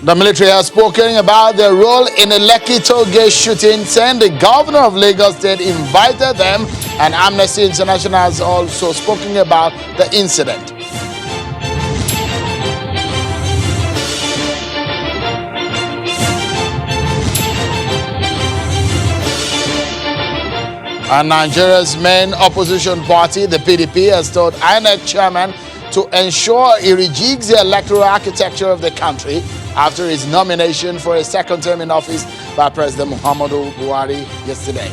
The military has spoken about their role in the Lekki toll gate shooting, saying the governor of Lagos State invited them, and Amnesty International has also spoken about the incident. And Nigeria's main opposition party, the PDP, has told INEC chairman to ensure he rejigs the electoral architecture of the country after his nomination for a second term in office by President Muhammadu Buhari yesterday.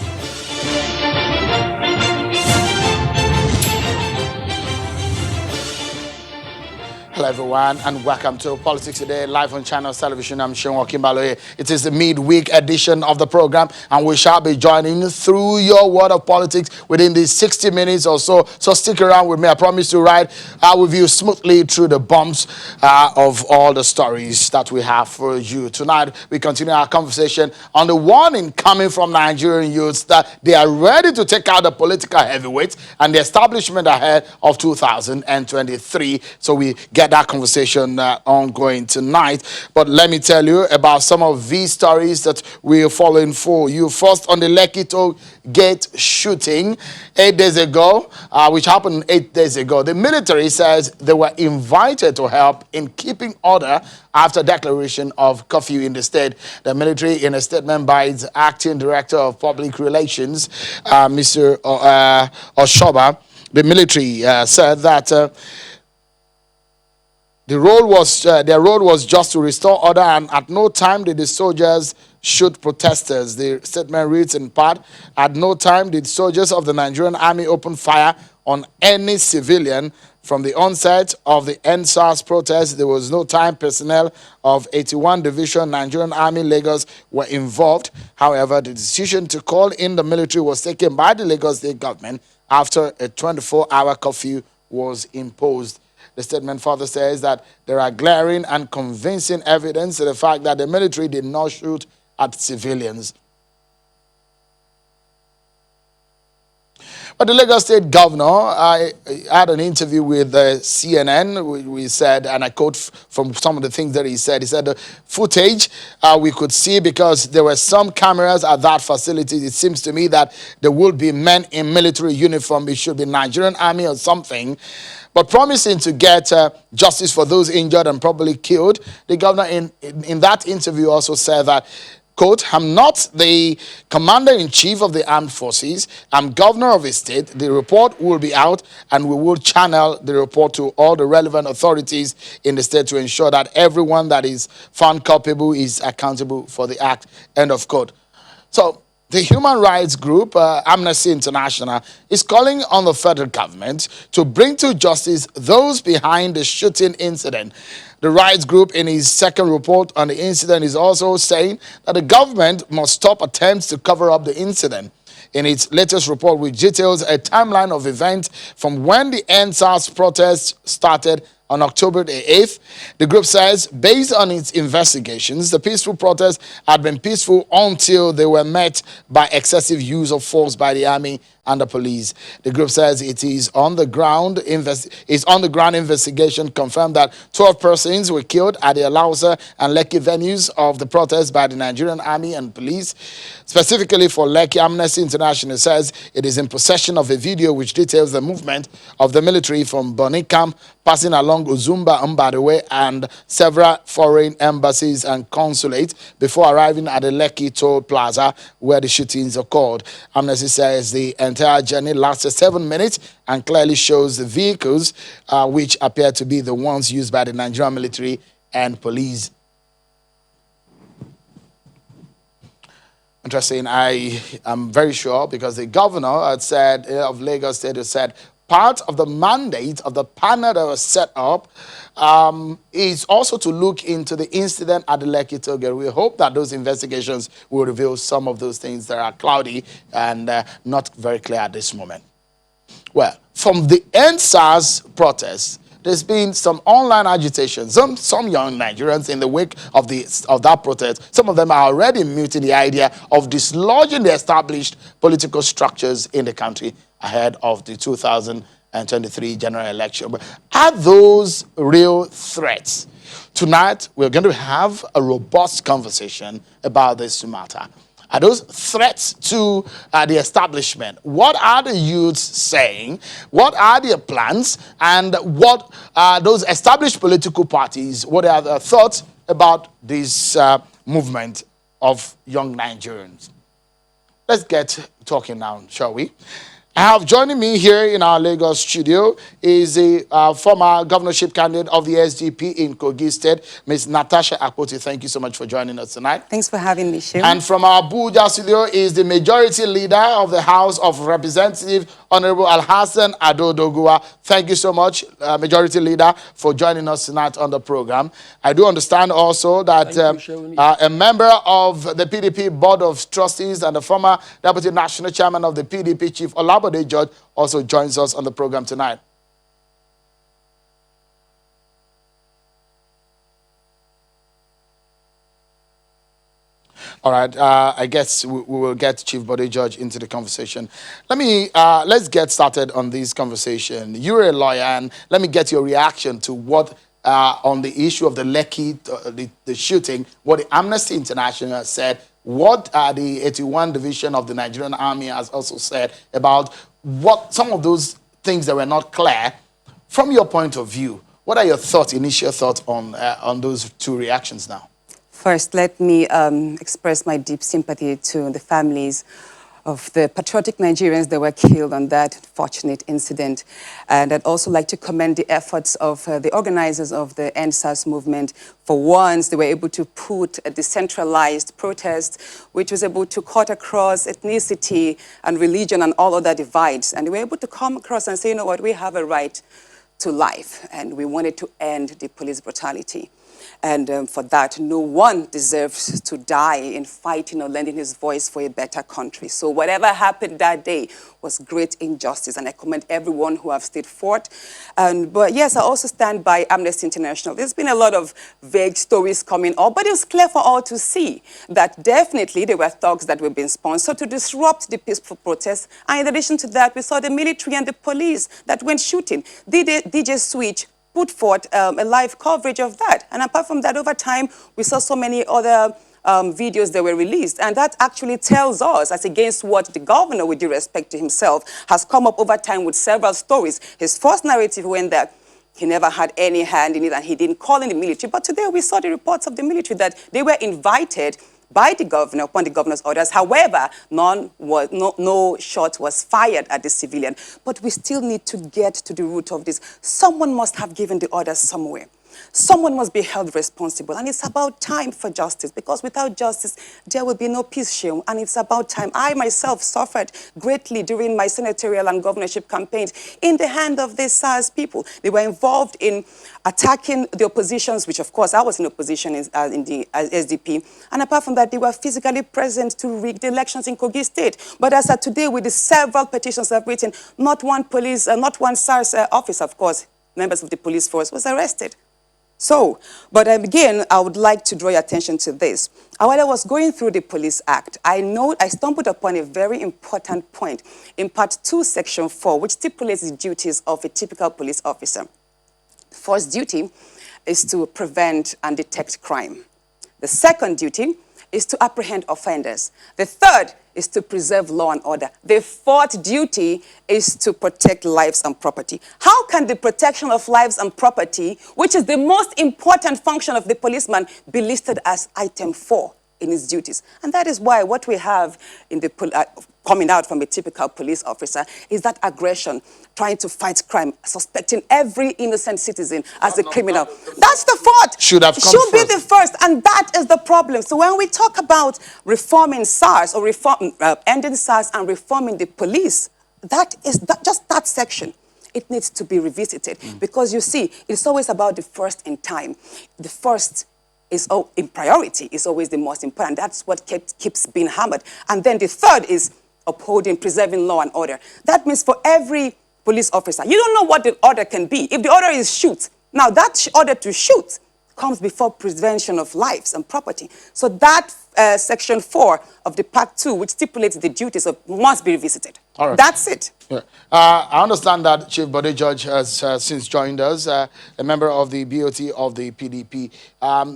Hello everyone and welcome to Politics Today, live on Channels Television. I'm Seun Okinbaloye. It is the midweek edition of the program and we shall be joining through your world of politics within these 60 minutes or so. So stick around with me. I promise to ride with you smoothly through the bumps of all the stories that we have for you. Tonight we continue our conversation on the warning coming from Nigerian youths that they are ready to take out the political heavyweights and the establishment ahead of 2023. So we get that conversation ongoing tonight. But let me tell you about some of these stories that we are following for you. First, on the Lekki toll gate shooting 8 days ago, which happened 8 days ago, the military says they were invited to help in keeping order after declaration of curfew in the state. The military, in a statement by its acting director of public relations, Mr. Oshoba, the military said that their role was just to restore order, and at no time did the soldiers shoot protesters. The statement reads in part, at no time did soldiers of the Nigerian army open fire on any civilian. From the onset of the NSAS protest, there was no time personnel of 81 Division Nigerian Army Lagos were involved. However, the decision to call in the military was taken by the Lagos state government after a 24-hour curfew was imposed. The statement further says that there are glaring and convincing evidence to the fact that the military did not shoot at civilians. But the Lagos State governor, I had an interview with CNN. We said, and I quote from some of the things that he said the footage we could see, because there were some cameras at that facility. It seems to me that there will be men in military uniform. It should be Nigerian army or something. But promising to get justice for those injured and probably killed, the governor in that interview also said that, quote, I'm not the commander-in-chief of the armed forces. I'm governor of a state. The report will be out and we will channel the report to all the relevant authorities in the state to ensure that everyone that is found culpable is accountable for the act, end of quote. So the human rights group, Amnesty International, is calling on the federal government to bring to justice those behind the shooting incident. The rights group, in his second report on the incident, is also saying that the government must stop attempts to cover up the incident. In its latest report, which details a timeline of events from when the NSAS protest started on October the 8th, the group says, based on its investigations, the peaceful protests had been peaceful until they were met by excessive use of force by the army and the police. The group says it is on the ground investigation confirmed that 12 persons were killed at the Alausa and Lekki venues of the protest by the Nigerian army and police. Specifically for Lekki, Amnesty International says it is in possession of a video which details the movement of the military from Bonikam, passing along Uzumba, Mbadewe, and several foreign embassies and consulates before arriving at the Lekki toll plaza where the shootings occurred. Amnesty says the entire journey lasted 7 minutes and clearly shows the vehicles which appear to be the ones used by the Nigerian military and police. Interesting. I am very sure, because the governor had said of Lagos State has said part of the mandate of the panel that was set up is also to look into the incident at the Lekki toll gate. We hope that those investigations will reveal some of those things that are cloudy and not very clear at this moment. Well, from the NSAS protests, there's been some online agitation. Some young Nigerians in the wake of that protest, some of them are already muting the idea of dislodging the established political structures in the country ahead of the 2023 2023 general election. But are those real threats? Tonight, we're going to have a robust conversation about this matter. Are those threats to the establishment? What are the youths saying? What are their plans? And what are those established political parties, what are their thoughts about this movement of young Nigerians? Let's get talking now, shall we? I have joining me here in our Lagos studio is a former governorship candidate of the SDP in Kogi State, Ms. Natasha Akpoti. Thank you so much for joining us tonight. Thanks for having me, Sheila. And from our Abuja studio is the majority leader of the House of Representatives, Honorable Alhassan Adodogua. Thank you so much, majority leader, for joining us tonight on the program. I do understand also that a member of the PDP Board of Trustees and the former Deputy National Chairman of the PDP, Chief Olabode George, also joins us on the program tonight. All right, I guess we will get Chief Bode George into the conversation. Let's get started on this conversation. You're a lawyer, and let me get your reaction to what, on the issue of the Lekki, the shooting, what the Amnesty International said, what the 81 Division of the Nigerian Army has also said about what some of those things that were not clear. From your point of view, what are your thoughts, initial thoughts on those two reactions now? First, let me express my deep sympathy to the families of the patriotic Nigerians that were killed on that fortunate incident. And I'd also like to commend the efforts of the organizers of the EndSARS movement. For once, they were able to put a decentralized protest, which was able to cut across ethnicity and religion and all other divides. And they were able to come across and say, you know what, we have a right to life, and we wanted to end the police brutality. And for that, no one deserves to die in fighting or lending his voice for a better country. So whatever happened that day was great injustice, and I commend everyone who have stayed forth. But yes, I also stand by Amnesty International. There's been a lot of vague stories coming up, but it was clear for all to see that definitely there were thugs that were being sponsored to disrupt the peaceful protests. And in addition to that, we saw the military and the police that went shooting. DJ Switch put forth a live coverage of that. And apart from that, over time, we saw so many other videos that were released. And that actually tells us, as against what the governor, with due respect to himself, has come up over time with several stories. His first narrative went that he never had any hand in it and he didn't call in the military. But today we saw the reports of the military that they were invited by the governor upon the governor's orders. However, no shot was fired at the civilian. But we still need to get to the root of this. Someone must have given the orders somewhere. Someone must be held responsible. And it's about time for justice, because without justice, there will be no peace, Sheung. And it's about time. I myself suffered greatly during my senatorial and governorship campaigns in the hand of these SARS people. They were involved in attacking the oppositions, which of course I was in opposition in the SDP. And apart from that, they were physically present to rig the elections in Kogi State. But as of today, with the several petitions I've written, not one SARS officer, of course, members of the police force, was arrested. So, but again, I would like to draw your attention to this. While I was going through the Police Act, I stumbled upon a very important point in Part 2, Section 4, which stipulates the duties of a typical police officer. The first duty is to prevent and detect crime. The second duty is to apprehend offenders. The third is to preserve law and order. The fourth duty is to protect lives and property. How can the protection of lives and property, which is the most important function of the policeman, be listed as item 4 in his duties? And that is why what we have in the coming out from a typical police officer is that aggression, trying to fight crime, suspecting every innocent citizen as a criminal. That's the fourth. Should be the first, and that is the problem. So when we talk about reforming SARS or ending SARS and reforming the police, just that section. It needs to be revisited because you see, it's always about the first in time. The first is in priority is always the most important. That's what keeps being hammered. And then the third is upholding, preserving law and order. That means for every police officer, you don't know what the order can be. If the order is shoot, now that order to shoot comes before prevention of lives and property. So that Section 4 of the Part 2, which stipulates the duties must be revisited. All right. That's it. Yeah. I understand that Chief Bode George has since joined us, a member of the BOT of the PDP.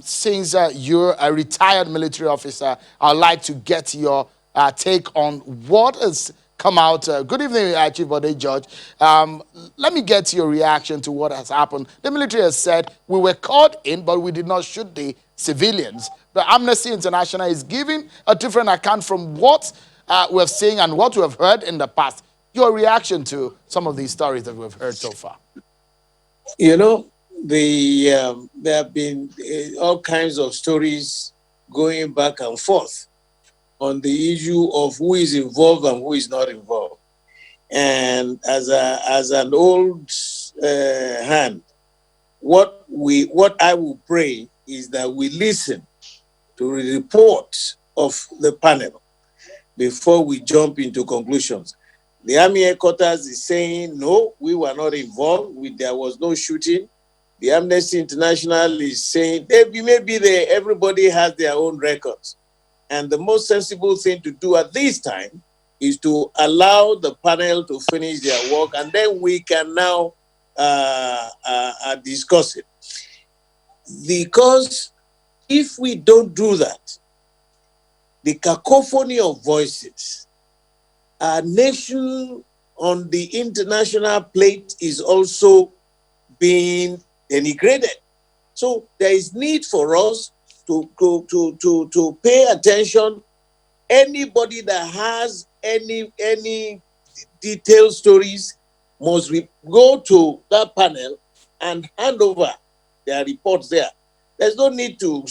Since you're a retired military officer, I'd like to get your take on what has come out. Good evening, Chief Bode George. Let me get your reaction to what has happened. The military has said we were called in, but we did not shoot the civilians. The Amnesty International is giving a different account from what we've seen and what we have heard in the past. Your reaction to some of these stories that we've heard so far? You know, there have been all kinds of stories going back and forth on the issue of who is involved and who is not involved. And as an old hand, what I will pray is that we listen to the report of the panel before we jump into conclusions. The Army headquarters is saying, no, we were not involved. There was no shooting. The Amnesty International is saying, maybe everybody has their own records. And the most sensible thing to do at this time is to allow the panel to finish their work, and then we can now discuss it. Because if we don't do that, the cacophony of voices, our nation on the international plate is also being denigrated. So there is need for us to pay attention. Anybody that has any detailed stories must go to that panel and hand over their reports there. There's no need to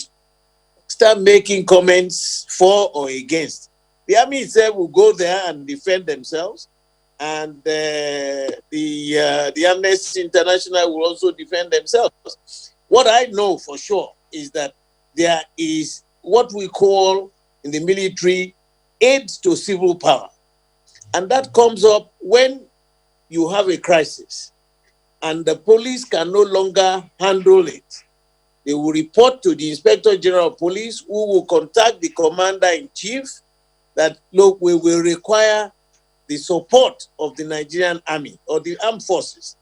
start making comments for or against. The army itself will go there and defend themselves, and the Amnesty International will also defend themselves. What I know for sure is that there is what we call in the military aid to civil power, and that comes up when you have a crisis and the police can no longer handle it. They will report to the Inspector General of Police, who will contact the Commander-in-Chief that, look, we will require the support of the Nigerian Army or the armed forces.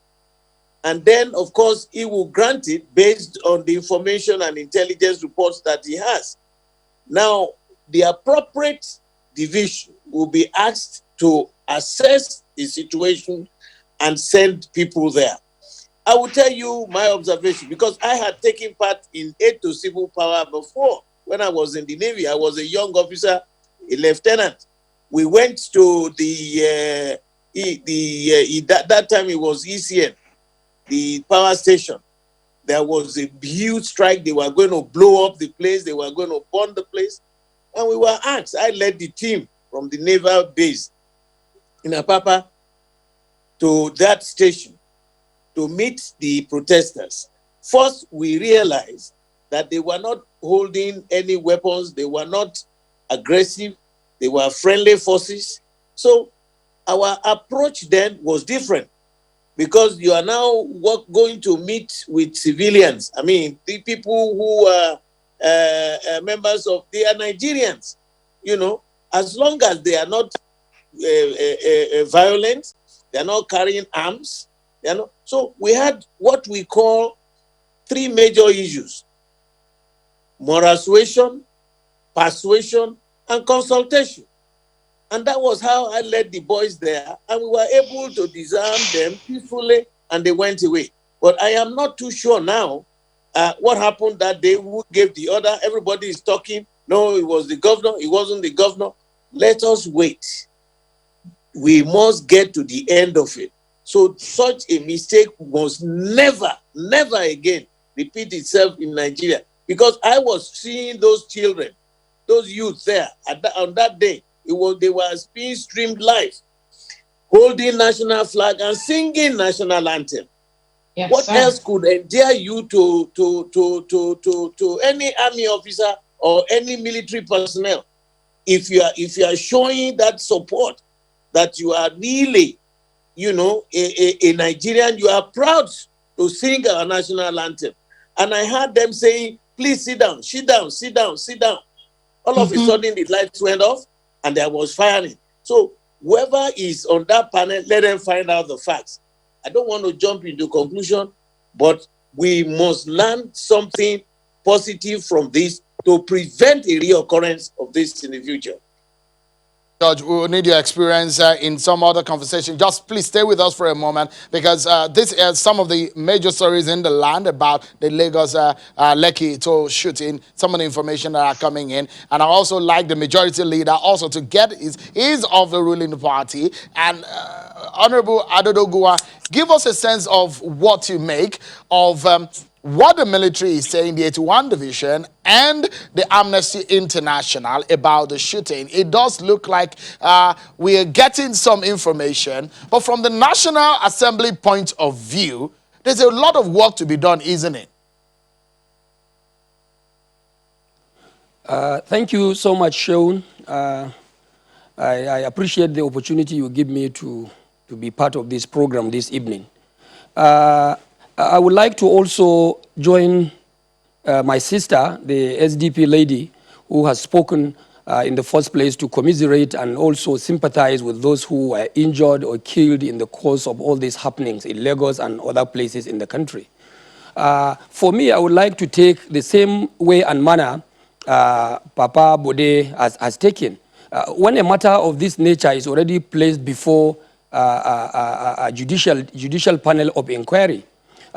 And then, of course, he will grant it based on the information and intelligence reports that he has. Now, the appropriate division will be asked to assess the situation and send people there. I will tell you my observation, because I had taken part in aid to civil power before. When I was in the Navy, I was a young officer, a lieutenant. We went to that time it was ECN, the power station. There was a huge strike. They were going to blow up the place. They were going to burn the place. And we were asked, I led the team from the naval base in Apapa to that station to meet the protesters. First, we realized that they were not holding any weapons. They were not aggressive. They were friendly forces. So our approach then was different, because you are now going to meet with civilians. I mean, the people who are members of, they are Nigerians. You know, as long as they are not violent, they are not carrying arms. They are not. So we had what we call three major issues: moral suasion, persuasion, and consultation. And that was how I led the boys there, and we were able to disarm them peacefully, and they went away. But I am not too sure now what happened that day, who gave the order. Everybody is talking, no, it was the governor, it wasn't the governor. Let us wait. We must get to the end of it. So such a mistake must never, never again repeat itself in Nigeria. Because I was seeing those children, those youth there on that day. They were being streamed live, holding national flag and singing national anthem. Yes, what else could endear you to any army officer or any military personnel if you are showing that support, that you are really, a Nigerian, you are proud to sing our national anthem. And I heard them saying, please sit down, sit down, sit down, sit down. All of a sudden the lights went off and there was firing. So whoever is on that panel, let them find out the facts. I don't want to jump into conclusion, but we must learn something positive from this to prevent a reoccurrence of this in the future. George, we will need your experience in some other conversation. Just please stay with us for a moment, because this is some of the major stories in the land about the Lagos Lekki shooting, some of the information that are coming in. And I also like the majority leader also to get his of the ruling party. And Honorable Adodogua, give us a sense of what you make of what the military is saying, the 81 Division and the Amnesty International, about the shooting. It does look like we are getting some information, but from the National Assembly point of view, there's a lot of work to be done, isn't it? Thank you so much, Sean. I appreciate the opportunity you give me to be part of this program this evening. I would like to also join my sister, the SDP lady, who has spoken in the first place to commiserate and also sympathize with those who were injured or killed in the course of all these happenings in Lagos and other places in the country. For me, I would like to take the same way and manner Papa Bode has taken. When a matter of this nature is already placed before a judicial panel of inquiry,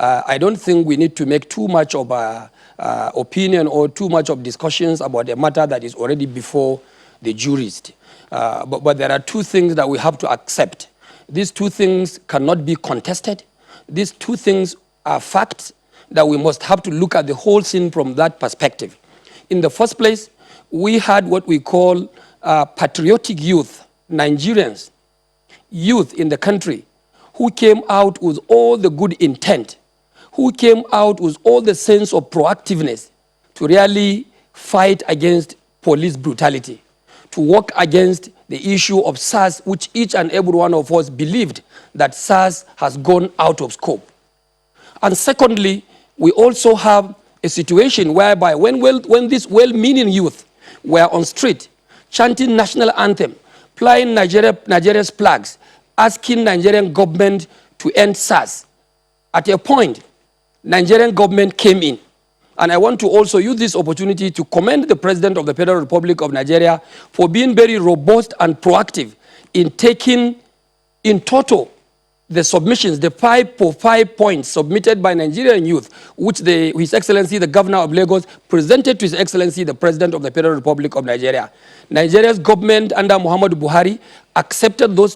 I don't think we need to make too much of a opinion or too much of discussions about a matter that is already before the jurist. But there are two things that we have to accept. These two things cannot be contested. These two things are facts that we must have to look at the whole scene from that perspective. In the first place, we had what we call patriotic youth, Nigerians, youth in the country, who came out with all the good intent, who came out with all the sense of proactiveness to really fight against police brutality, to work against the issue of SARS, which each and every one of us believed that SARS has gone out of scope. And secondly, we also have a situation whereby when these well-meaning youth were on street, chanting national anthem, flying Nigeria's flags, asking Nigerian government to end SARS, at a point, Nigerian government came in. And I want to also use this opportunity to commend the President of the Federal Republic of Nigeria for being very robust and proactive in taking in total the submissions, the 5 points submitted by Nigerian youth, which His Excellency the Governor of Lagos presented to His Excellency the President of the Federal Republic of Nigeria. Nigeria's government under Muhammadu Buhari accepted those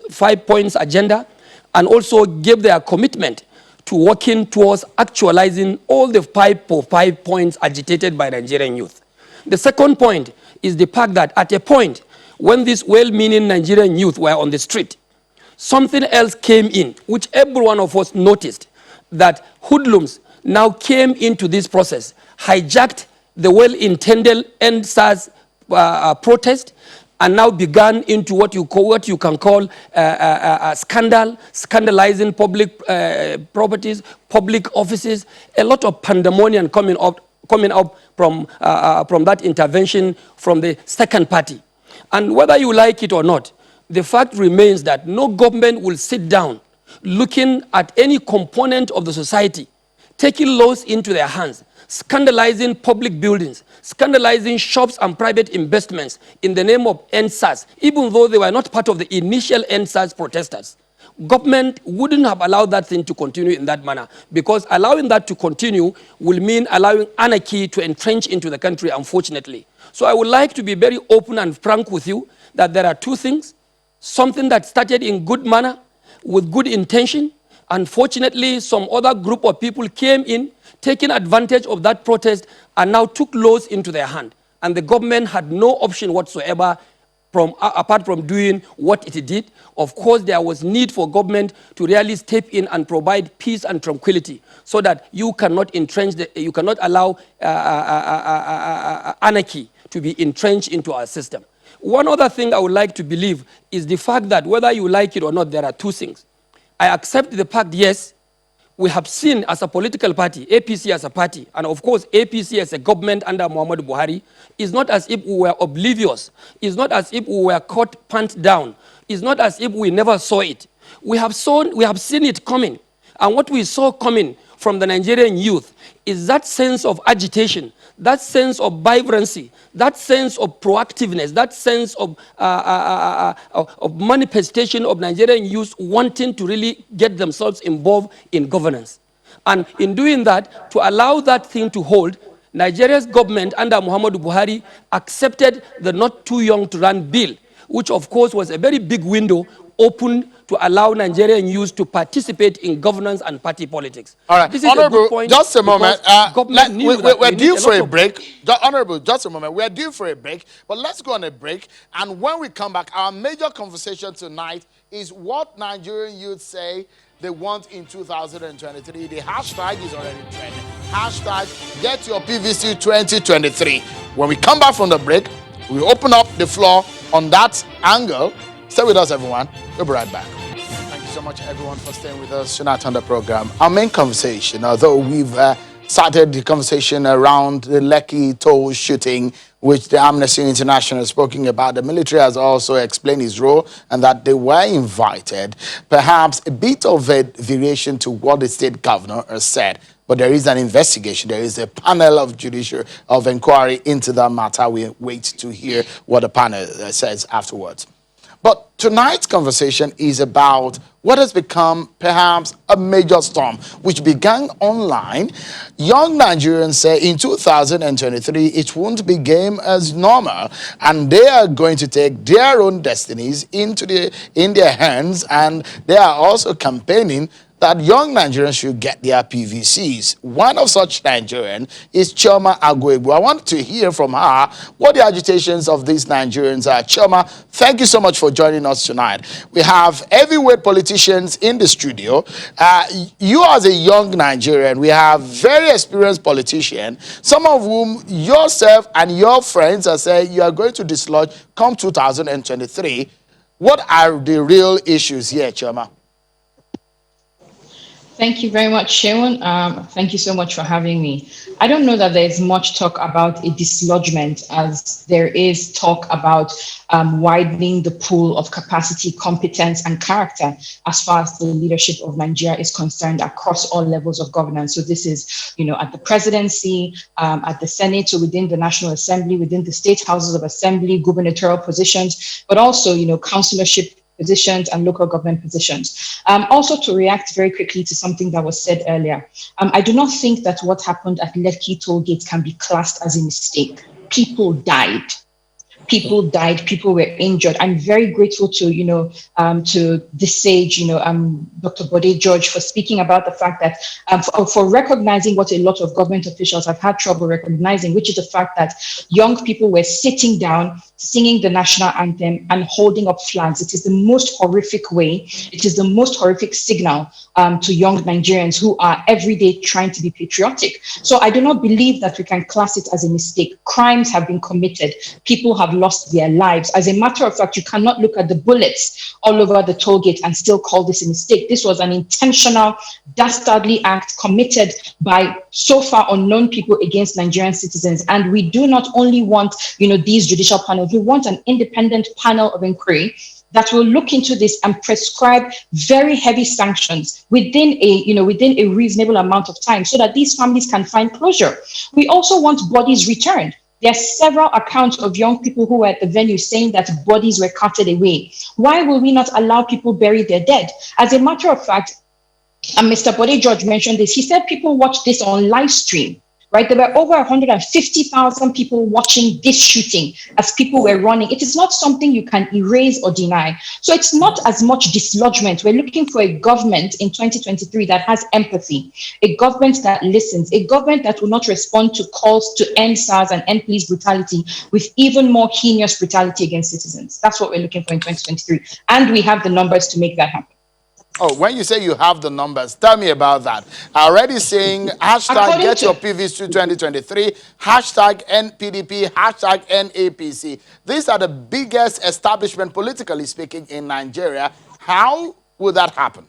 5 points agenda and also gave their commitment to working towards actualizing all the 5 points agitated by Nigerian youth. The second point is the fact that at a point when these well-meaning Nigerian youth were on the street, something else came in, which every one of us noticed, that hoodlums now came into this process, hijacked the well-intended end SARS protest, and now began into what you can call scandalizing public properties, public offices, a lot of pandemonium coming up from that intervention from the second party. And whether you like it or not, the fact remains that no government will sit down looking at any component of the society, taking laws into their hands, scandalizing public buildings, scandalizing shops and private investments in the name of EndSARS, even though they were not part of the initial EndSARS protesters. Government wouldn't have allowed that thing to continue in that manner, because allowing that to continue will mean allowing anarchy to entrench into the country, unfortunately. So I would like to be very open and frank with you that there are two things. Something that started in good manner, with good intention. Unfortunately, some other group of people came in, taking advantage of that protest, and now took laws into their hand. And the government had no option whatsoever apart from doing what it did. Of course, there was need for government to really step in and provide peace and tranquility, so that you cannot you cannot allow anarchy to be entrenched into our system. One other thing I would like to believe is the fact that whether you like it or not, there are two things. I accept the fact, yes, we have seen as a political party, APC as a party, and of course APC as a government under Muhammadu Buhari, is not as if we were oblivious. It's not as if we were caught pant down. It's not as if we never saw it. We have seen it coming. And what we saw coming from the Nigerian youth is that sense of agitation, that sense of vibrancy, that sense of proactiveness, that sense of manifestation of Nigerian youth wanting to really get themselves involved in governance. And in doing that, to allow that thing to hold, Nigeria's government under Muhammadu Buhari accepted the not too young to run bill, which of course was a very big window open to allow Nigerian youth to participate in governance and party politics. All right, This is a good point. just a moment. Government knew that we're we due need for lot a of- break. Honorable, just a moment. We're due for a break, but let's go on a break. And when we come back, our major conversation tonight is what Nigerian youth say they want in 2023. The hashtag is already trending. Hashtag get your PVC 2023. When we come back from the break, we open up the floor on that angle. Stay with us, everyone. We'll be right back. Thank you so much, everyone, for staying with us tonight on the program. Our main conversation, although we've started the conversation around the Lekki toll shooting, which the Amnesty International has spoken about, the military has also explained its role and that they were invited. Perhaps a bit of a variation to what the state governor has said. But there is an investigation. There is a panel of inquiry into that matter. We wait to hear what the panel says afterwards. But tonight's conversation is about what has become perhaps a major storm, which began online. Young Nigerians say in 2023, it won't be game as normal, and they are going to take their own destinies in their hands, and they are also campaigning that young Nigerians should get their PVCs. One of such Nigerians is Chioma Agwegbu. I want to hear from her what the agitations of these Nigerians are. Chioma, thank you so much for joining us tonight. We have heavyweight politicians in the studio. You as a young Nigerian, we have very experienced politicians, some of whom yourself and your friends are saying you are going to dislodge come 2023. What are the real issues here, Chioma? Thank you very much, Sharon. Thank you so much for having me. I don't know that there's much talk about a dislodgement as there is talk about widening the pool of capacity, competence, and character as far as the leadership of Nigeria is concerned across all levels of governance. So this is, at the presidency, at the Senate, so within the National Assembly, within the state houses of assembly, gubernatorial positions, but also, councillorship positions and local government positions. Also to react very quickly to something that was said earlier, I do not think that what happened at Lekki toll gate can be classed as a mistake. People died. People died, people were injured. I'm very grateful to, to the sage, Dr. Bode George for speaking about the fact that, for recognizing what a lot of government officials have had trouble recognizing, which is the fact that young people were sitting down, singing the national anthem and holding up flags. It is the most horrific way. It is the most horrific signal to young Nigerians who are every day trying to be patriotic. So I do not believe that we can class it as a mistake. Crimes have been committed. People have lost their lives. As a matter of fact, you cannot look at the bullets all over the toll gate and still call this a mistake. This was an intentional, dastardly act committed by so far unknown people against Nigerian citizens. And we do not only want, these judicial panels, we want an independent panel of inquiry that will look into this and prescribe very heavy sanctions within a reasonable amount of time so that these families can find closure. We also want bodies returned. There are several accounts of young people who were at the venue saying that bodies were carted away. Why will we not allow people bury their dead? As a matter of fact, and Mr. Bode George mentioned this, he said people watch this on live stream. Right, there were over 150,000 people watching this shooting as people were running. It is not something you can erase or deny. So it's not as much dislodgement. We're looking for a government in 2023 that has empathy, a government that listens, a government that will not respond to calls to end SARS and end police brutality with even more heinous brutality against citizens. That's what we're looking for in 2023. And we have the numbers to make that happen. Oh, when you say you have the numbers, tell me about that. Already saying hashtag get your PVs to 2023, hashtag NPDP, hashtag NAPC. These are the biggest establishment, politically speaking, in Nigeria. How will that happen?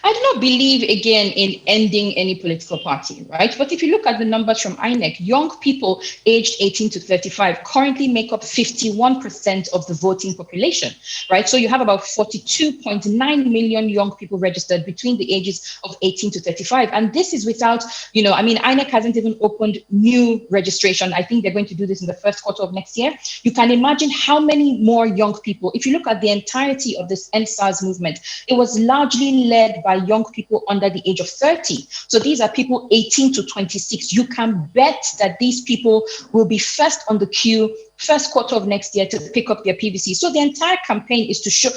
I do not believe, again, in ending any political party, right? But if you look at the numbers from INEC, young people aged 18 to 35 currently make up 51% of the voting population, right? So you have about 42.9 million young people registered between the ages of 18 to 35. And this is without, I mean, INEC hasn't even opened new registration. I think they're going to do this in the first quarter of next year. You can imagine how many more young people, if you look at the entirety of this EndSARS movement, it was largely led by young people under the age of 30. So these are people 18 to 26. You can bet that these people will be first on the queue, first quarter of next year, to pick up their PVC. So the entire campaign is to show,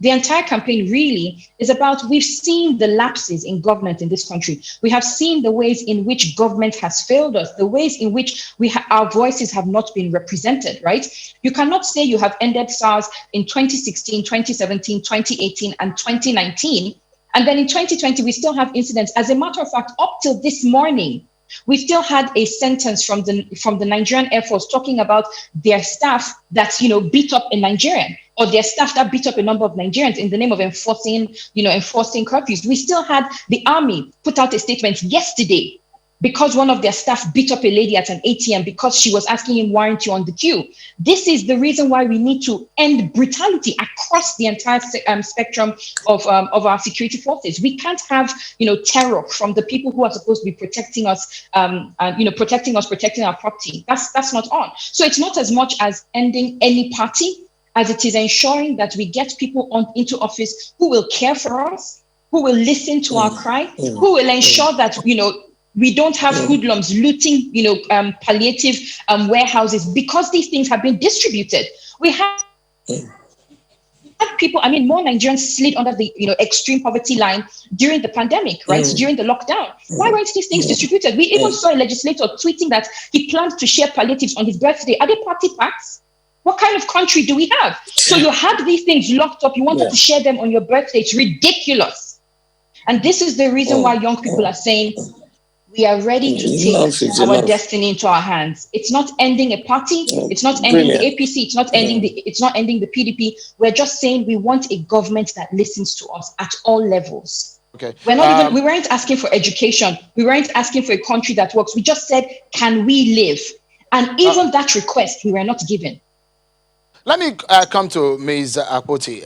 the entire campaign really is about, we've seen the lapses in government in this country. We have seen the ways in which government has failed us, the ways in which our voices have not been represented, right? You cannot say you have ended SARS in 2016, 2017, 2018, and 2019. And then in 2020, we still have incidents. As a matter of fact, up till this morning, we still had a sentence from the Nigerian Air Force talking about their staff that beat up a Nigerian, or their staff that beat up a number of Nigerians in the name of enforcing curfews. We still had the army put out a statement yesterday because one of their staff beat up a lady at an ATM because she was asking him, "Why aren't you on the queue?" This is the reason why we need to end brutality across the entire spectrum of our security forces. We can't have, terror from the people who are supposed to be protecting us, protecting our property. That's not on. So it's not as much as ending any party as it is ensuring that we get people into office who will care for us, who will listen to our cry, who will ensure that, we don't have hoodlums looting, palliative warehouses, because these things have been distributed. We have people, more Nigerians slid under the, extreme poverty line during the pandemic, right? During the lockdown. Why weren't these things distributed? We even saw a legislator tweeting that he planned to share palliatives on his birthday. Are they party packs? What kind of country do we have? So you had these things locked up. You wanted to share them on your birthday. It's ridiculous. And this is the reason why young people are saying, we are ready to take our destiny into our hands. It's not ending a party. It's not ending the APC. It's not ending the PDP. We're just saying we want a government that listens to us at all levels. Okay. We weren't asking for education. We weren't asking for a country that works. We just said, can we live? And even that request, we were not given. Let me come to Ms. Akpoti.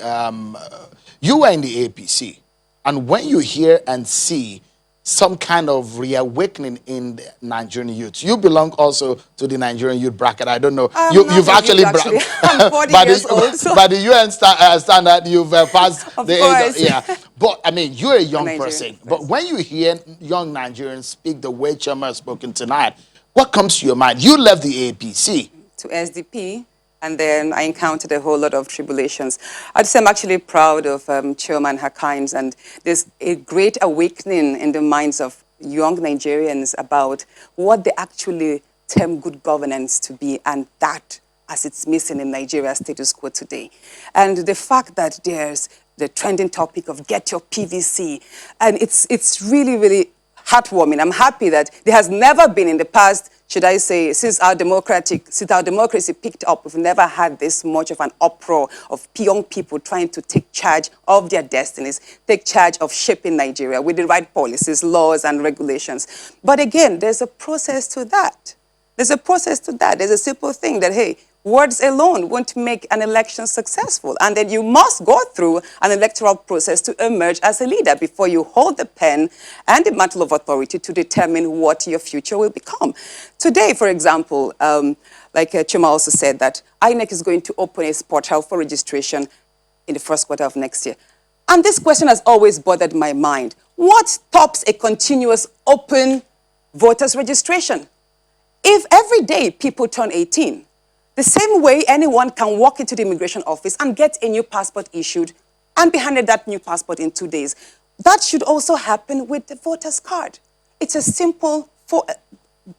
You were in the APC, and when you hear and see some kind of reawakening in the Nigerian youth, you belong also to the Nigerian youth bracket. I don't know. You've actually, I'm 40 years old. So. By the UN standard, you've passed of the course. age. Yeah, but you're a young person. But when you hear young Nigerians speak the way Chema has spoken tonight, what comes to your mind? You left the APC to SDP. And then I encountered a whole lot of tribulations. I'd say I'm actually proud of Chairman Hakines, and there's a great awakening in the minds of young Nigerians about what they actually term good governance to be, and that as it's missing in Nigeria's status quo today. And the fact that there's the trending topic of get your PVC, and it's really, really heartwarming. I'm happy that there has never been in the past, should I say, since our democracy picked up, we've never had this much of an uproar of young people trying to take charge of their destinies, take charge of shaping Nigeria with the right policies, laws, and regulations. But again, there's a process to that. There's a process to that. There's a simple thing that, hey, words alone won't make an election successful. And then you must go through an electoral process to emerge as a leader before you hold the pen and the mantle of authority to determine what your future will become. Today, for example, like Chima also said, that INEC is going to open a portal for registration in the first quarter of next year. And this question has always bothered my mind. What stops a continuous open voters registration? If every day people turn 18, the same way anyone can walk into the immigration office and get a new passport issued and be handed that new passport in 2 days, that should also happen with the voter's card. It's a simple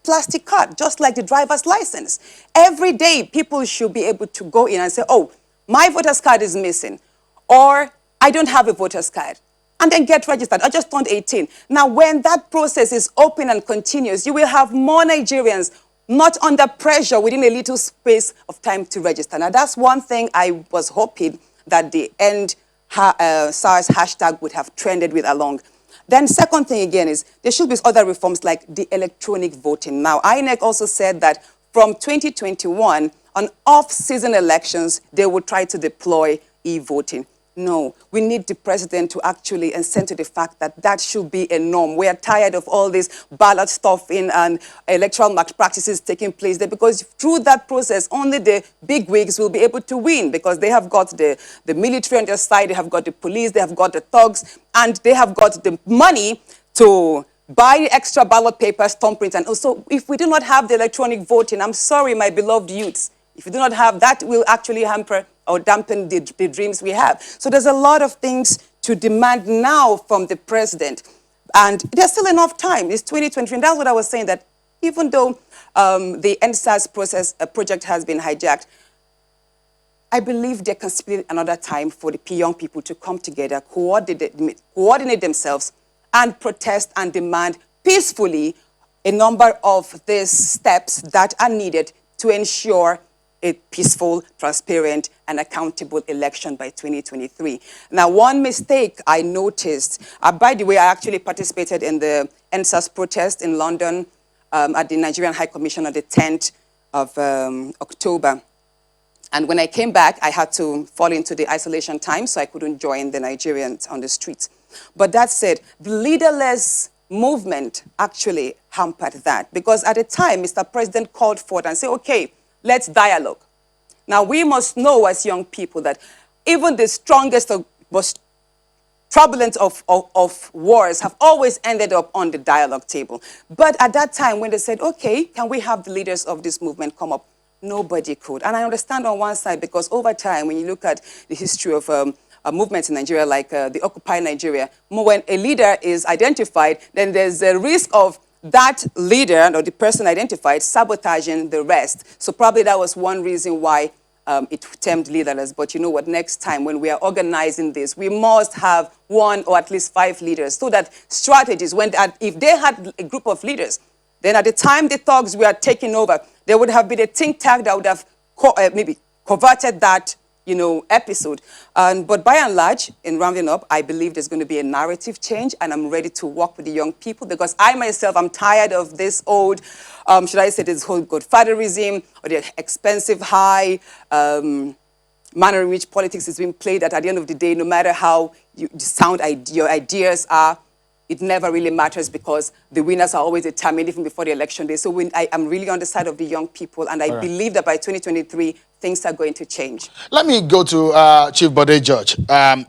plastic card, just like the driver's license. Every day, people should be able to go in and say, oh, my voter's card is missing, or I don't have a voter's card, and then get registered. I just turned 18. Now, when that process is open and continuous, you will have more Nigerians not under pressure within a little space of time to register. Now, that's one thing I was hoping that the end SARS hashtag would have trended with along. Then second thing again is there should be other reforms like the electronic voting. Now, INEC also said that from 2021, on off-season elections, they would try to deploy e-voting. No, we need the president to actually assent to the fact that that should be a norm. We are tired of all this ballot stuffing and electoral malpractices taking place there, because through that process, only the big wigs will be able to win, because they have got the military on their side, they have got the police, they have got the thugs, and they have got the money to buy extra ballot papers, thumbprints. And also, if we do not have the electronic voting, I'm sorry, my beloved youths, if we do not have that, will actually hamper or dampen the dreams we have. So there's a lot of things to demand now from the president. And there's still enough time. It's 2023. And that's what I was saying, that even though the NSAS project has been hijacked, I believe there can still be another time for the young people to come together, coordinate themselves, and protest and demand peacefully a number of these steps that are needed to ensure a peaceful, transparent, and accountable election by 2023. Now, one mistake I noticed, by the way, I actually participated in the NSAS protest in London at the Nigerian High Commission on the 10th of October. And when I came back, I had to fall into the isolation time, so I couldn't join the Nigerians on the streets. But that said, the leaderless movement actually hampered that, because at the time, Mr. President called forth and said, okay, let's dialogue. Now, we must know as young people that even the strongest, most turbulent of wars have always ended up on the dialogue table. But at that time, when they said, okay, can we have the leaders of this movement come up? Nobody could. And I understand on one side, because over time, when you look at the history of movements in Nigeria, like the Occupy Nigeria, when a leader is identified, then there's a risk of that leader or the person identified sabotaging the rest. So probably that was one reason why it termed leaderless. But you know what, next time when we are organizing this, we must have 1 or at least 5 leaders, so that strategies, if they had a group of leaders, then at the time the thugs were taking over, there would have been a think tank that would have maybe converted that episode. But by and large, in rounding up, I believe there's going to be a narrative change, and I'm ready to work with the young people, because I myself, I'm tired of this old, should I say, this whole godfatherism or the expensive high manner in which politics is being played, that at the end of the day, no matter how your ideas are, it never really matters, because the winners are always determined even before the election day. So I am really on the side of the young people, and I believe that by 2023, things are going to change. Let me go to Chief Bode George.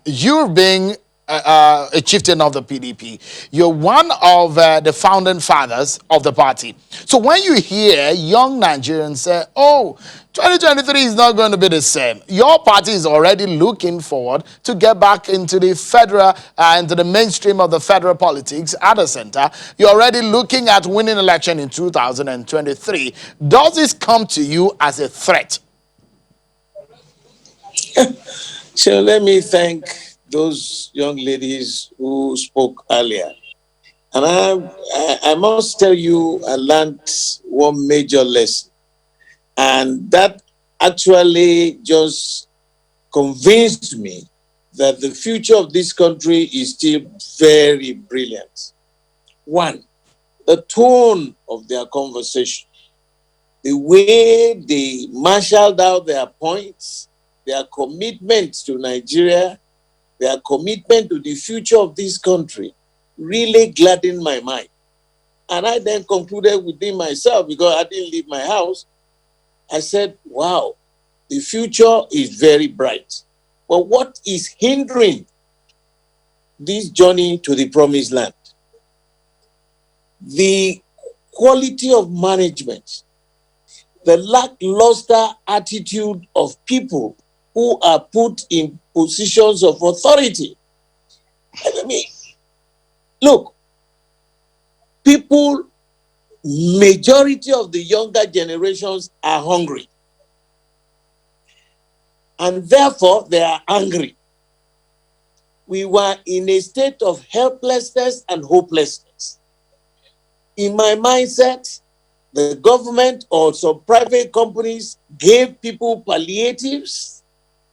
You being a chieftain of the PDP, you're one of the founding fathers of the party. So when you hear young Nigerians say, oh, 2023 is not going to be the same, your party is already looking forward to get back into the federal, into the mainstream of the federal politics at the center. You're already looking at winning election in 2023. Does this come to you as a threat? So let me thank those young ladies who spoke earlier. And I must tell you, I learned one major lesson. And that actually just convinced me that the future of this country is still very brilliant. One, the tone of their conversation, the way they marshaled out their points, their commitment to Nigeria, their commitment to the future of this country really gladdened my mind. And I then concluded within myself, because I didn't leave my house, I said, wow, the future is very bright. But what is hindering this journey to the promised land? The quality of management, the lackluster attitude of people who are put in positions of authority. I mean, look, people, majority of the younger generations are hungry. And therefore, they are angry. We were in a state of helplessness and hopelessness. In my mindset, the government or some private companies gave people palliatives.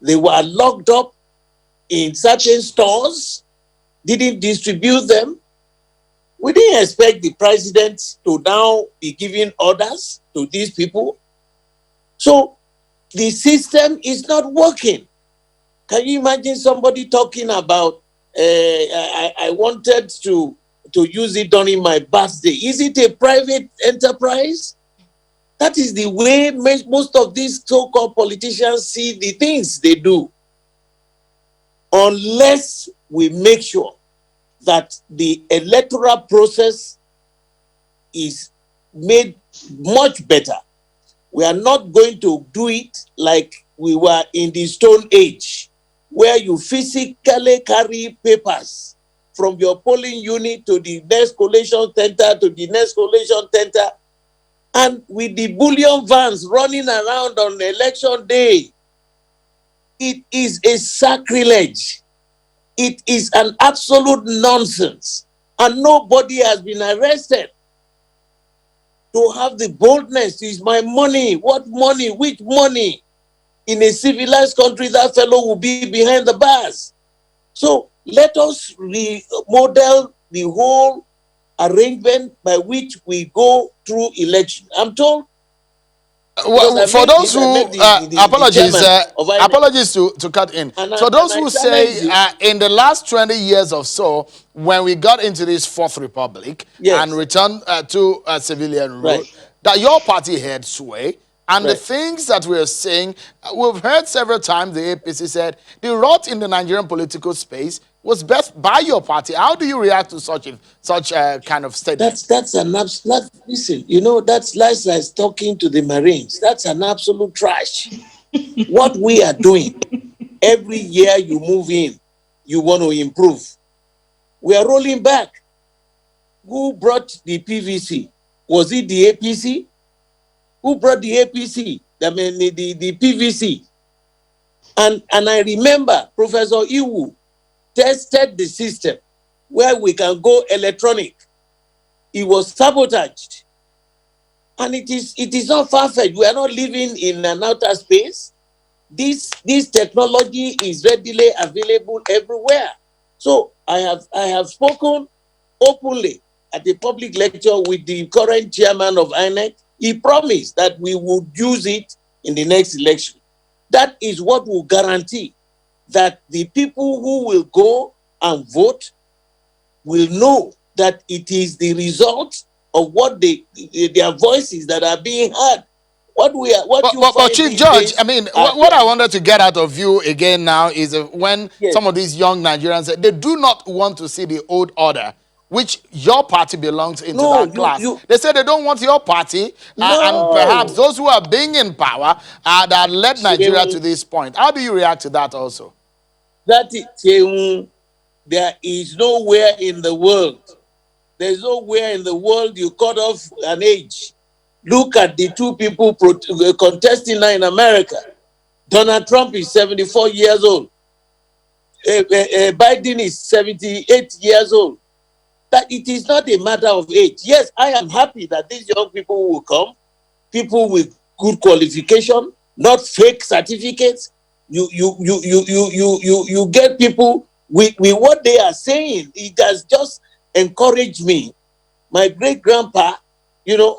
They were locked up. in certain stores, didn't distribute them. We didn't expect the president to now be giving orders to these people. So the system is not working. Can you imagine somebody talking about, I wanted to use it during my birthday? Is it a private enterprise? That is the way most of these so-called politicians see the things they do. Unless we make sure that the electoral process is made much better, we are not going to do it like we were in the Stone Age, where you physically carry papers from your polling unit to the next collation center to the next collation center, and with the bullion vans running around on election day. It is a sacrilege. It is an absolute nonsense. And nobody has been arrested. To have the boldness is my money. What money? Which money? In a civilized country, that fellow will be behind the bars. So let us remodel the whole arrangement by which we go through election. I'm told, Well, for those who the apologies, chairman of INEC, apologies to cut in. and For those I who challenge say you. in the last 20 years or so, when we got into this Fourth Republic and Yes, returned to civilian rule, right. that your party had sway. And the Right. things that we're saying, we've heard several times the APC said the rot in the Nigerian political space was best by your party. How do you react to such a kind of statement? That's an absolute. Listen, that's like talking to the Marines. That's an absolute trash. What we are doing every year, you move in, you want to improve. We are rolling back. Who brought the PVC? Was it the APC? Who brought the APC? I mean, the PVC. And I remember Professor Iwu tested the system where we can go electronic. It was sabotaged. And it is not far-fetched. We are not living in an outer space. This technology is readily available everywhere. So I have spoken openly at the public lecture with the current chairman of INEC. He promised that we would use it in the next election. That is what will guarantee that the people who will go and vote will know that it is the result of what their voices that are being heard. But Chief Judge, I mean, what I wanted to get out of you again now is when Yes. some of these young Nigerians say they do not want to see the old order, which your party belongs into that class. They say they don't want your party, and perhaps No. those who are being in power that led Nigeria to this point. How do you react to that also? That is, there is nowhere in the world. There's nowhere in the world you cut off an age. Look at the two people contesting now in America. Donald Trump is 74 years old. Biden is 78 years old. That it is not a matter of age. Yes, I am happy that these young people will come, people with good qualification, not fake certificates. You get people with what they are saying. It has just encouraged me. My great grandpa,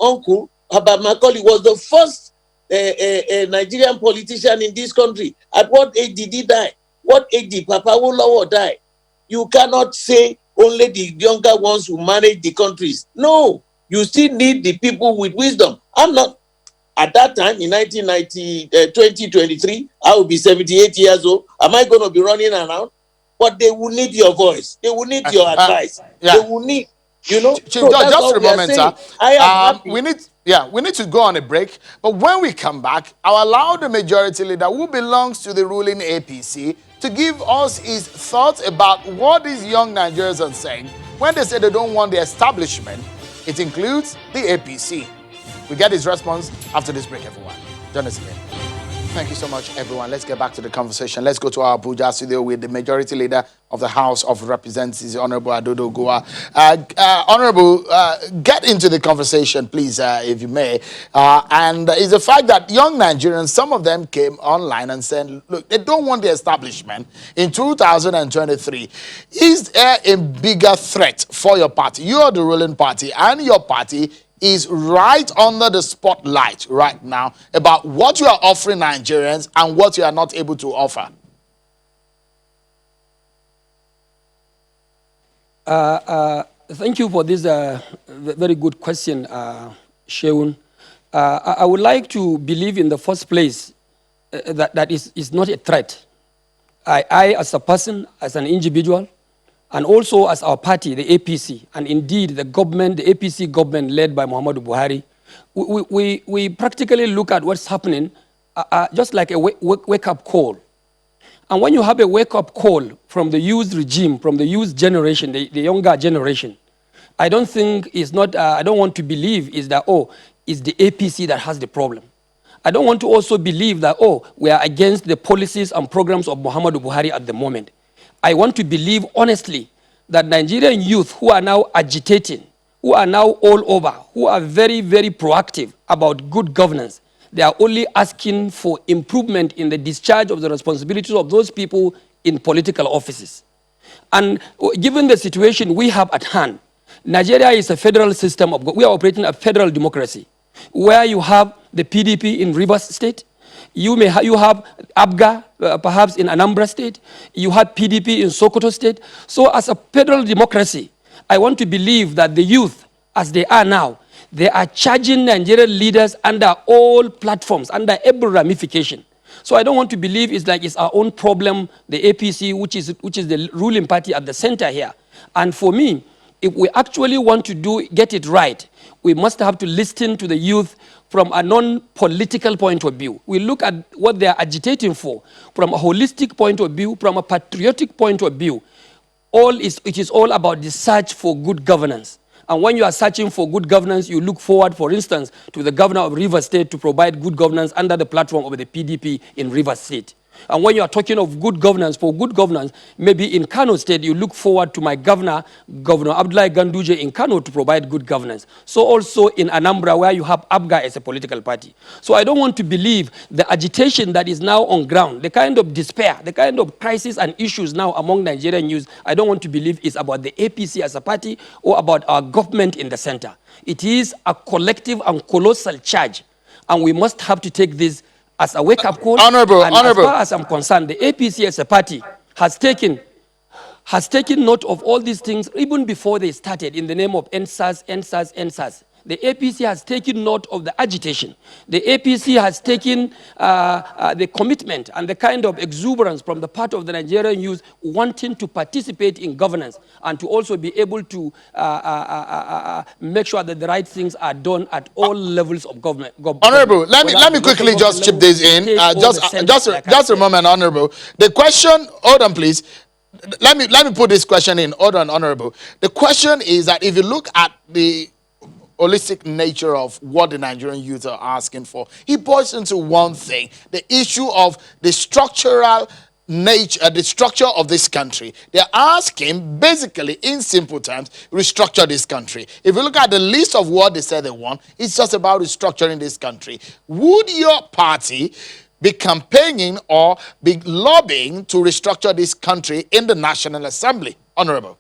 uncle Abba Macaulay was the first Nigerian politician in this country. At what age did he die? What age did Papa Awolowo die? You cannot say only the younger ones who manage the countries. No, you still need the people with wisdom. I'm not, at that time in 2023, I will be 78 years old. Am I going to be running around? But they will need your voice. They will need your advice. Yeah. They will need, Chief so Judge, that's just what a we are moment, saying. sir. I am happy. We need to go on a break. But when we come back, I'll allow the majority leader who belongs to the ruling APC to give us his thoughts about what these young Nigerians are saying when they say they don't want the establishment. It includes the APC. We get his response after this break, everyone. Join us again. Thank you so much, everyone. Let's get back to the conversation. Let's go to our Abuja studio with the Majority Leader of the House of Representatives, Honorable Adodo Goa. Honorable, get into the conversation, please, if you may. And it's the fact that young Nigerians, some of them came online and said, look, they don't want the establishment in 2023. Is there a bigger threat for your party? You are the ruling party, and your party is right under the spotlight right now about what you are offering Nigerians and what you are not able to offer. Thank you for this very good question, Sheun. I would like to believe in the first place that is not a threat. I, as a person, as an individual, and also as our party, the APC, and indeed the government, the APC government led by Muhammadu Buhari, we practically look at what's happening just like a wake-up call. And when you have a wake-up call from the youth regime, from the youth generation, the younger generation, I don't think it's not, I don't want to believe is that, oh, it's the APC that has the problem. I don't want to also believe that, oh, we are against the policies and programs of Muhammadu Buhari at the moment. I want to believe honestly that Nigerian youth who are now agitating, who are now all over, who are very, very proactive about good governance, they are only asking for improvement in the discharge of the responsibilities of those people in political offices. And given the situation we have at hand, Nigeria is a federal system we are operating a federal democracy, where you have the PDP in Rivers State, you have ABGA, perhaps in Anambra State, you have PDP in Sokoto State. So as a federal democracy, I want to believe that the youth, as they are now, they are charging Nigerian leaders under all platforms, under every ramification. So I don't want to believe it's like it's our own problem, the APC, which is the ruling party at the center here. And for me, if we actually want to get it right, we must have to listen to the youth from a non-political point of view. We look at what they are agitating for from a holistic point of view, from a patriotic point of view. It is all about the search for good governance. And when you are searching for good governance, you look forward, for instance, to the governor of Rivers State to provide good governance under the platform of the PDP in Rivers State. And when you are talking of good governance, for good governance, maybe in Kano State, you look forward to my governor, Governor Abdullahi Ganduje in Kano to provide good governance. So also in Anambra, where you have ABGA as a political party. So I don't want to believe the agitation that is now on ground, the kind of despair, the kind of crisis and issues now among Nigerian youth, I don't want to believe is about the APC as a party or about our government in the center. It is a collective and colossal charge, and we must have to take this as a wake-up call. Honorable. As far as I'm concerned, the APC as a party has taken note of all these things even before they started in the name of NSAS. The APC has taken note of the agitation. The APC has taken the commitment and the kind of exuberance from the part of the Nigerian youth wanting to participate in governance and to also be able to make sure that the right things are done at all levels of government. Honorable, let me quickly just chip this in. Just a moment, Honorable. The question, hold on, please. Let me put this question in. Hold on, Honorable. The question is that if you look at the holistic nature of what the Nigerian youth are asking for, he points into one thing: the issue of the structural nature, the structure of this country. They're asking, basically, in simple terms, restructure this country. If you look at the list of what they said they want, it's just about restructuring this country. Would your party be campaigning or be lobbying to restructure this country in the National Assembly? Honorable.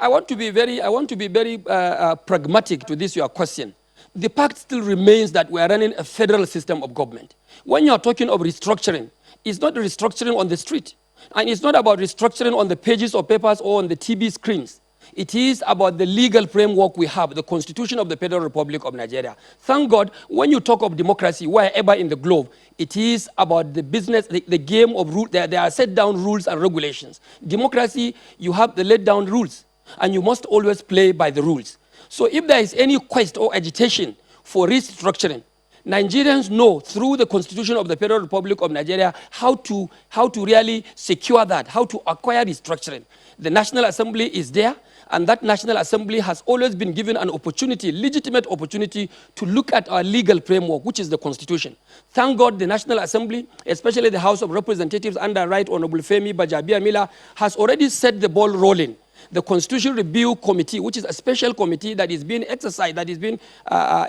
I want to be very pragmatic to this your question. The fact still remains that we are running a federal system of government. When you are talking of restructuring, it's not restructuring on the street. And it's not about restructuring on the pages of papers or on the TV screens. It is about the legal framework we have, the Constitution of the Federal Republic of Nigeria. Thank God, when you talk of democracy, wherever in the globe, it is about the business, the game of rules. There are set down rules and regulations. Democracy, you have the laid down rules, and you must always play by the rules. So if there is any quest or agitation for restructuring, Nigerians know through the Constitution of the Federal Republic of Nigeria how to really secure that, how to acquire restructuring. The National Assembly is there, and that National Assembly has always been given an opportunity, legitimate opportunity, to look at our legal framework, which is the Constitution. Thank God the National Assembly, especially the House of Representatives under Right Honorable Femi Bajabiamila, has already set the ball rolling. The Constitution Review Committee, which is a special committee that is being exercised, that is being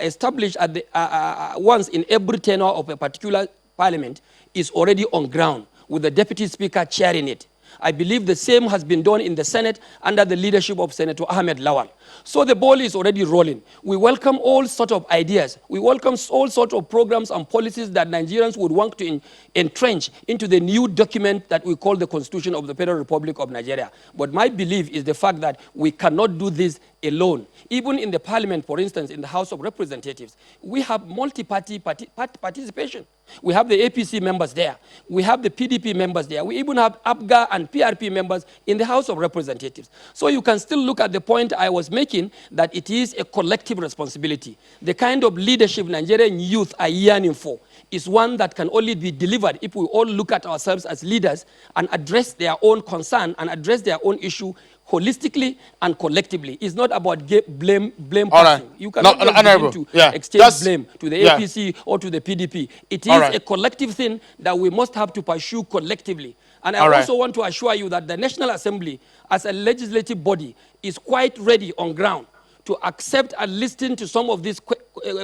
established at the, once in every tenure of a particular parliament, is already on ground, with the Deputy Speaker chairing it. I believe the same has been done in the Senate under the leadership of Senator Ahmed Lawal. So the ball is already rolling. We welcome all sorts of ideas. We welcome all sorts of programs and policies that Nigerians would want to entrench into the new document that we call the Constitution of the Federal Republic of Nigeria. But my belief is the fact that we cannot do this alone. Even in the parliament, for instance, in the House of Representatives, we have multi-party participation. We have the APC members there. We have the PDP members there. We even have APGA and PRP members in the House of Representatives. So you can still look at the point I was making, that it is a collective responsibility. The kind of leadership Nigerian youth are yearning for is one that can only be delivered if we all look at ourselves as leaders and address their own concern and address their own issue holistically and collectively. It's not about blame All right. passing. You cannot just begin to exchange blame to the APC or to the PDP. It is a collective thing that we must have to pursue collectively. And I also want to assure you that the National Assembly, as a legislative body, is quite ready on ground to accept and listen to some of these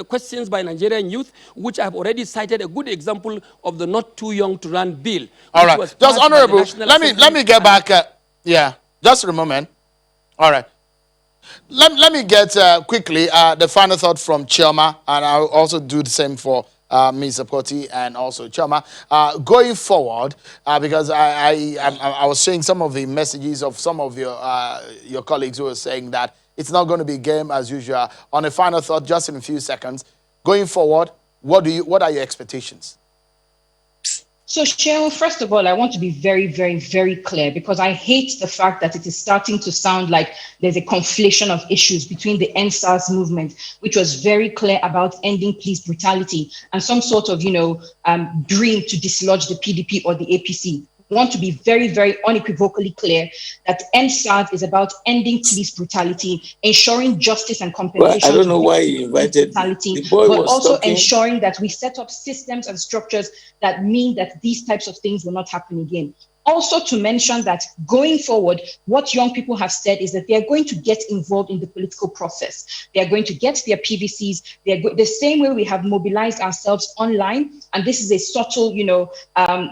questions by Nigerian youth, which I have already cited a good example of the Not Too Young to Run bill. All right. Just Honorable, let me get back. Just a moment. All right. Let me get quickly the final thought from Chioma, and I'll also do the same for Ms. Apoti and also Chioma. Going forward, because I was seeing some of the messages of some of your colleagues who were saying that it's not going to be game as usual. On a final thought, just in a few seconds, going forward, what are your expectations? So, Cheryl, first of all, I want to be very, very, very clear, because I hate the fact that it is starting to sound like there's a conflation of issues between the NSAS movement, which was very clear about ending police brutality, and some sort of, dream to dislodge the PDP or the APC. I want to be very, very unequivocally clear that NSAS is about ending police brutality, ensuring justice and compensation. Well, I don't know why you invited brutality, the boy, but also talking. ensuring that we set up systems and structures that mean that these types of things will not happen again. Also to mention that going forward, what young people have said is that they are going to get involved in the political process. They are going to get their PVCs. The same way we have mobilized ourselves online. And this is a subtle,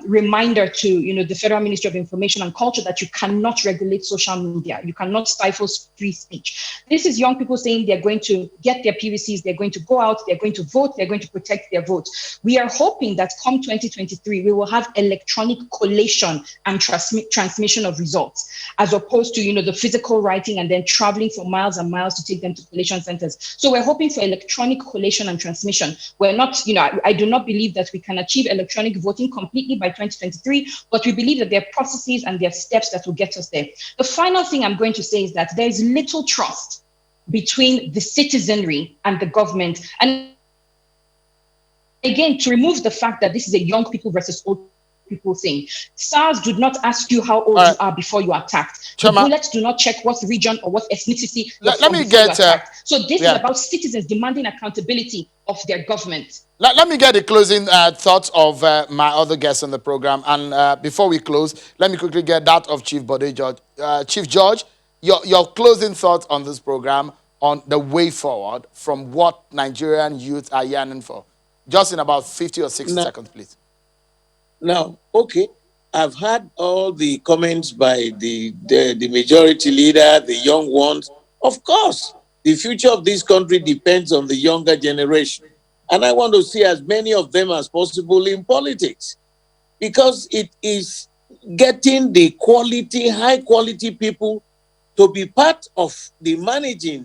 reminder to, the Federal Ministry of Information and Culture that you cannot regulate social media. You cannot stifle free speech. This is young people saying they're going to get their PVCs. They're going to go out. They're going to vote. They're going to protect their votes. We are hoping that come 2023, we will have electronic collation and transmission of results, as opposed to the physical writing and then traveling for miles and miles to take them to collation centers. So we're hoping for electronic collation and transmission. We're not, I do not believe that we can achieve electronic voting completely by 2023, but we believe that there are processes and there are steps that will get us there. The final thing I'm going to say is that there is little trust between the citizenry and the government. And again, to remove the fact that this is a young people versus old people thing. SARS did not ask you how old you are before you attacked. The bullets do not check what region or what ethnicity. Let me get. So this is about citizens demanding accountability of their government. Let me get the closing thoughts of my other guests on the program. And before we close, let me quickly get that of Chief Bode George. Chief George, your closing thoughts on this program, on the way forward from what Nigerian youth are yearning for. Just in about 50 or 60 seconds, please. Now, okay, I've heard all the comments by the majority leader, the young ones. Of course, the future of this country depends on the younger generation. And I want to see as many of them as possible in politics, because it is getting the quality, high quality people to be part of the managing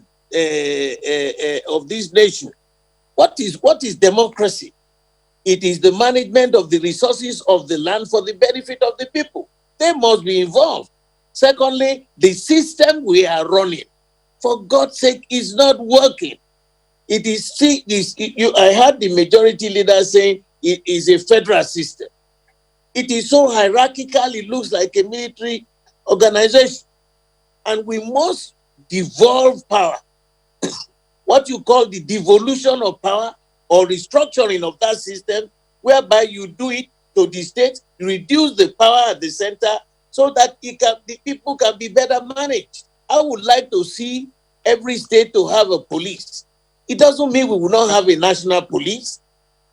of this nation. What is democracy? It is the management of the resources of the land for the benefit of the people. They must be involved. Secondly, the system we are running, for God's sake, is not working. It is see this. I heard the majority leader saying it is a federal system. It is so hierarchical. It looks like a military organization, and we must devolve power. What you call the devolution of power or restructuring of that system, whereby you do it to the state, reduce the power at the center so that the people can be better managed. I would like to see every state to have a police. It doesn't mean we will not have a national police.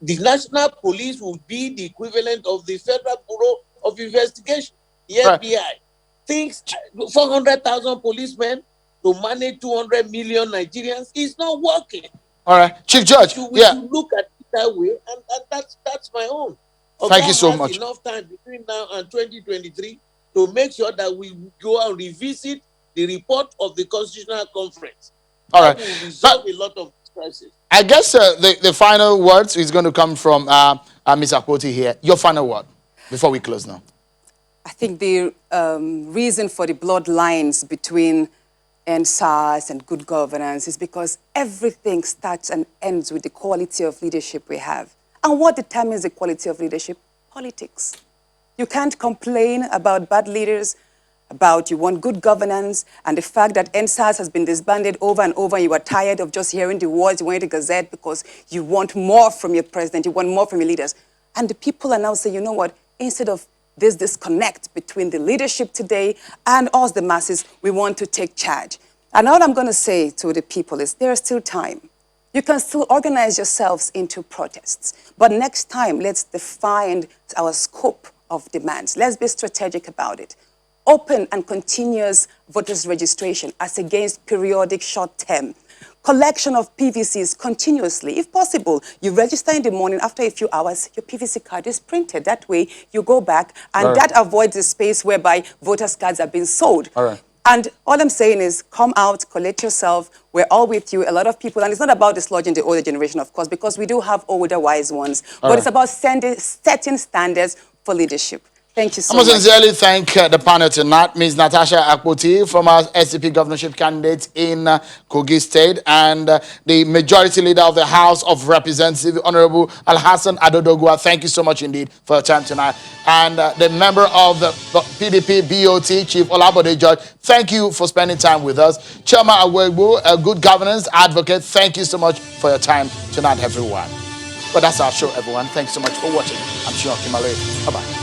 The national police would be the equivalent of the Federal Bureau of Investigation, the All right. FBI. Things, 400,000 policemen to manage 200 million Nigerians is not working. All right. Chief Judge, We should look at it that way, and that's my own. Thank you Oga so has much. enough time between now and 2023 to make sure that we go and revisit the report of the Constitutional Conference. All right. That will resolve a lot of crises. I guess the final words is going to come from Ms. Akpoti here. Your final word before we close now. I think the reason for the bloodlines between NSAS and good governance is because everything starts and ends with the quality of leadership we have. And what determines the quality of leadership? Politics. You can't complain about bad leaders, about you want good governance, and the fact that NSAS has been disbanded over and over, and you are tired of just hearing the words, you want the Gazette because you want more from your president, you want more from your leaders. And the people are now saying, you know what, instead of this disconnect between the leadership today and us, the masses, we want to take charge. And all I'm going to say to the people is there is still time. You can still organize yourselves into protests. But next time, let's define our scope of demands. Let's be strategic about it. Open and continuous voters registration as against periodic short-term. Collection of PVCs continuously. If possible, you register in the morning, after a few hours, your PVC card is printed. That way, you go back, and that avoids the space whereby voters' cards are being sold. All right. And all I'm saying is come out, collect yourself. We're all with you. A lot of people, and it's not about dislodging the older generation, of course, because we do have older, wise ones. But it's about setting standards for leadership. Thank you so much. I must sincerely thank the panel tonight, Ms. Natasha Akpoti, former SDP governorship candidate in Kogi State, and the majority leader of the House of Representatives, Honorable Alhassan Adodogwa. Thank you so much indeed for your time tonight. And the member of the PDP BOT, Chief Olabode George, thank you for spending time with us. Chairman Awegbu, a good governance advocate, thank you so much for your time tonight, everyone. But that's our show, everyone. Thanks so much for watching. I'm Shion Kimale. Bye-bye.